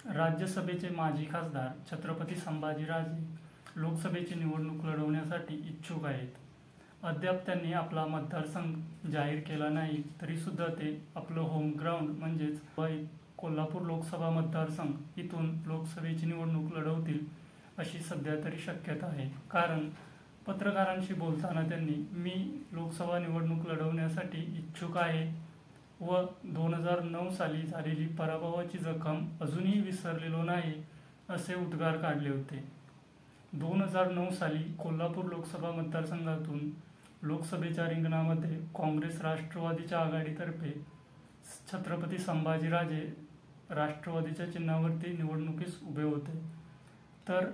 राज्यसभेचे माजी खासदार छत्रपती संभाजीराजे लोकसभेची निवडणूक लढवण्यासाठी इच्छुक आहेत. अद्याप त्यांनी आपला मतदारसंघ जाहीर केला नाही, तरीसुद्धा ते आपलं होम ग्राउंड म्हणजेच कोल्हापूर लोकसभा मतदारसंघ इथून लोकसभेची निवडणूक लढवतील अशी सध्या तरी शक्यता आहे. कारण पत्रकारांशी बोलताना त्यांनी मी लोकसभा निवडणूक लढवण्यासाठी इच्छुक आहे व 2009 साली झालेली पराभवाची जखम अजूनही विसरलेलो नाही असे उद्गार काढले होते. 2009 साली कोल्हापूर लोकसभा मतदारसंघातून लोकसभेच्या रिंगणामध्ये काँग्रेस राष्ट्रवादीच्या आघाडीतर्फे छत्रपती संभाजीराजे राष्ट्रवादीच्या चिन्हावरती निवडणुकीस उभे होते. तर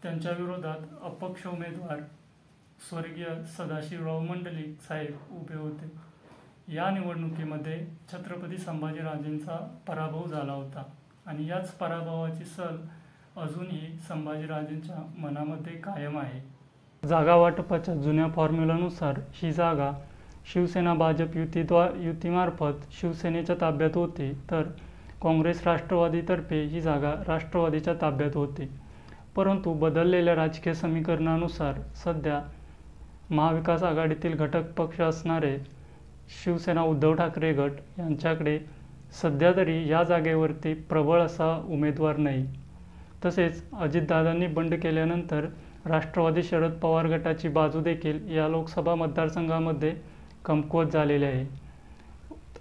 त्यांच्या विरोधात अपक्ष उमेदवार स्वर्गीय सदाशिवराव मंडलिक साहेब उभे होते. या निवडणुकीमध्ये छत्रपती संभाजीराजेंचा पराभव झाला होता आणि याच पराभवाची सल अजूनही संभाजीराजेंच्या मनामध्ये कायम आहे. जागा वाटपाच्या जुन्या फॉर्म्युलानुसार ही जागा शिवसेना भाजप युतीमार्फत शिवसेनेच्या ताब्यात होती, तर काँग्रेस राष्ट्रवादीतर्फे ही जागा राष्ट्रवादीच्या ताब्यात होती. परंतु बदललेल्या राजकीय समीकरणानुसार सध्या महाविकास आघाडीतील घटक पक्ष असणारे शिवसेना उद्धव ठाकरे गट यांच्याकडे सध्या तरी या जागेवरती प्रबळ असा उमेदवार नाही. तसेच अजितदादांनी बंड केल्यानंतर राष्ट्रवादी शरद पवार गटाची बाजू देखील या लोकसभा मतदारसंघामध्ये कमकुवत झालेली आहे.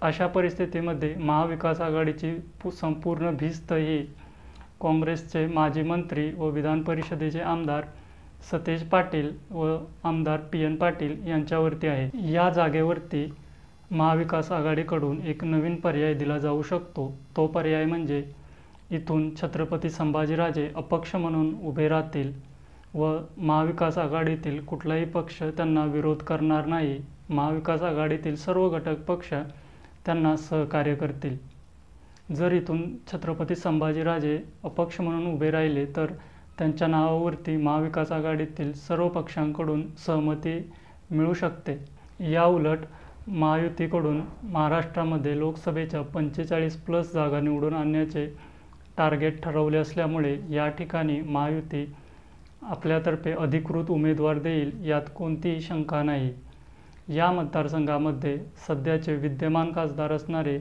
अशा परिस्थितीमध्ये महाविकास आघाडीची संपूर्ण भिस्त ही काँग्रेसचे माजी मंत्री व विधान परिषदेचे आमदार सतेज पाटील व आमदार PN पाटील यांच्यावरती आहे. या जागेवरती महाविकास आघाडीकडून एक नवीन पर्याय दिला जाऊ शकतो. तो पर्याय म्हणजे इथून छत्रपती संभाजीराजे अपक्ष म्हणून उभे राहतील व महाविकास आघाडीतील कुठलाही पक्ष त्यांना विरोध करणार नाही. महाविकास आघाडीतील सर्व घटक पक्ष त्यांना सहकार्य करतील. जर इथून छत्रपती संभाजीराजे अपक्ष म्हणून उभे राहिले तर त्यांच्या नावावरती महाविकास आघाडीतील सर्व पक्षांकडून सहमती मिळू शकते. या उलट महायुतीकडून महाराष्ट्रामध्ये लोकसभेच्या 45+ जागा निवडून आणण्याचे टार्गेट ठरवले असल्यामुळे या ठिकाणी महायुती आपल्यातर्फे अधिकृत उमेदवार देईल यात कोणतीही शंका नाही. या मतदारसंघामध्ये सध्याचे विद्यमान खासदार असणारे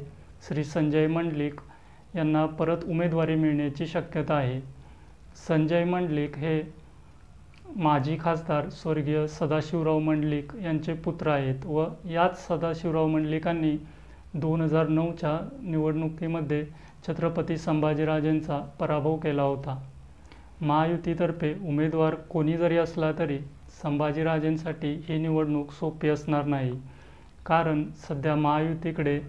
श्री संजय मंडलिक यांना परत उमेदवारी मिळण्याची शक्यता आहे. संजय मंडलिक हे माजी खासदार स्वर्गीय सदाशिवराव मंडलिक यांचे पुत्र आहेत व याच सदाशिवराव मंडलिकांनी 2009च्या निवडणुकीमध्ये छत्रपती संभाजीराजेंचा पराभव केला होता. महायुतीतर्फे उमेदवार कोणी जरी असला तरी संभाजीराजेंसाठी ही निवडणूक सोपी असणार नाही. कारण सध्या महायुतीकडे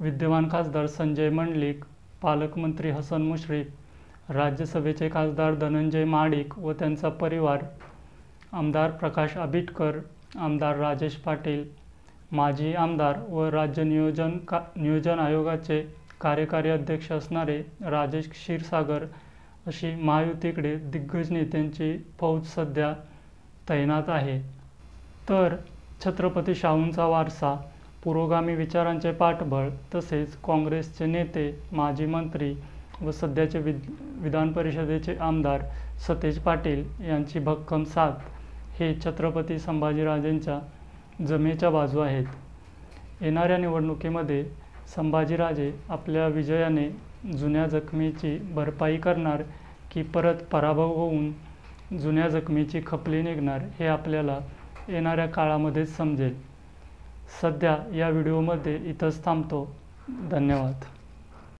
विद्यमान खासदार संजय मंडलिक, पालकमंत्री हसन मुश्रीफ, राज्यसभेचे खासदार धनंजय महाडिक व त्यांचा परिवार, आमदार प्रकाश आंबिटकर, आमदार राजेश पाटील, माजी आमदार व राज्य नियोजन आयोगाचे कार्यकारी अध्यक्ष असणारे राजेश क्षीरसागर अशी महायुतीकडे दिग्गज नेत्यांची फौज सध्या तैनात आहे. तर छत्रपती शाहूंचा वारसा, पुरोगामी विचारांचे पाठबळ तसेच काँग्रेसचे नेते, माजी मंत्री व सध्याचे विधान परिषदेचे आमदार सतेज पाटील यांची भक्कम साथ हे छत्रपती संभाजीराजेंच्या जमेच्या बाजू आहेत. येणाऱ्या निवडणुकीमध्ये संभाजीराजे आपल्या विजयाने जुन्या जखमेची भरपाई करणार की परत पराभव होऊन जुन्या जखमेची खपली निघणार हे आपल्याला येणाऱ्या काळामध्येच समजेल. सध्या या व्हिडिओमध्ये इथंच थांबतो. धन्यवाद.